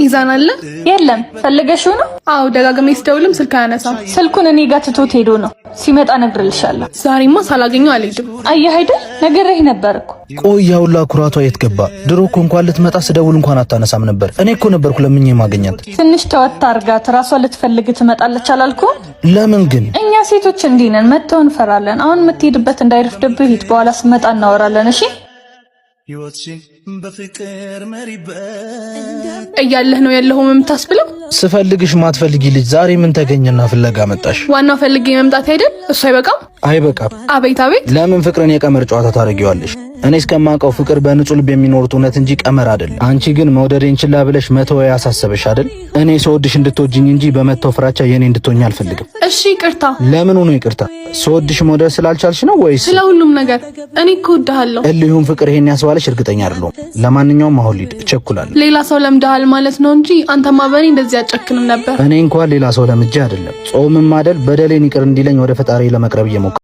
ኢዛን አለ የለም ፈልገሽው ነው? አው ደጋግሜ ስደውልም ስልክ አያነሳም። ስልኩን እኔ ጋር ትቶት ሄዶ ነው። ሲመጣ እነግርልሻለሁ። ዛሬማ ሳላገኘው አልሄድም። አየህ አይደል ነግሬህ ነበር እኮ። ቆይ ያውላ ኩራቷ የት ገባ? ድሮ እኮ እንኳን ልትመጣ ስደውል እንኳን አታነሳም ነበር። እኔ እኮ ነበርኩ ለምኜ ማገኛት። ትንሽ ተወት አርጋት፣ ራሷ ልትፈልግ ትመጣለች አላልኩም? ለምን ግን? እኛ ሴቶች እንዲህ ነን፣ መተው እንፈራለን። አሁን የምትሄድበት እንዳይረፍድብህ ሂድ፣ በኋላ ስመጣ እናወራለን። እሺ እያለህ ነው ያለኸው የምታስብለው? ስፈልግሽ ማትፈልጊ ልጅ ዛሬ ምን ተገኘና ፍለጋ መጣሽ? ዋናው ፈልጌ መምጣት አይደል? እሱ አይበቃም? አይበቃም። አቤት አቤት። ለምን ፍቅርን የቀመር ጨዋታ ታደርጊዋለሽ? እኔ እስከማውቀው ፍቅር በንጹህ ልብ የሚኖሩት እውነት እንጂ ቀመር አይደለም። አንቺ ግን መውደዴን ችላ ብለሽ መተው ያሳሰበሽ አይደል? እኔ ስወድሽ እንድትወጂኝ እንጂ በመተው ፍራቻ የኔ እንድትሆኝ አልፈልግም። እሺ ይቅርታ። ለምን ሆኖ ይቅርታ? ስወድሽ መውደድ ስላልቻልሽ ነው ወይስ ስለ ሁሉም ነገር? እኔ እኮ እወድሃለሁ። እልሁም ፍቅር ይሄን ያስባለሽ እርግጠኛ አይደለሁም። ለማንኛውም አሁን ልሂድ፣ እቸኩላለሁ። ሌላ ሰው ለምደሃል ማለት ነው እንጂ አንተማ በእኔ እንደዚህ አጨክንም ነበር። እኔ እንኳን ሌላ ሰው ለምጄ አይደለም። ጾምም አይደል በደሌን ይቅር እንዲለኝ ወደ ፈጣሪ ለመቅረብ እየሞከርኩ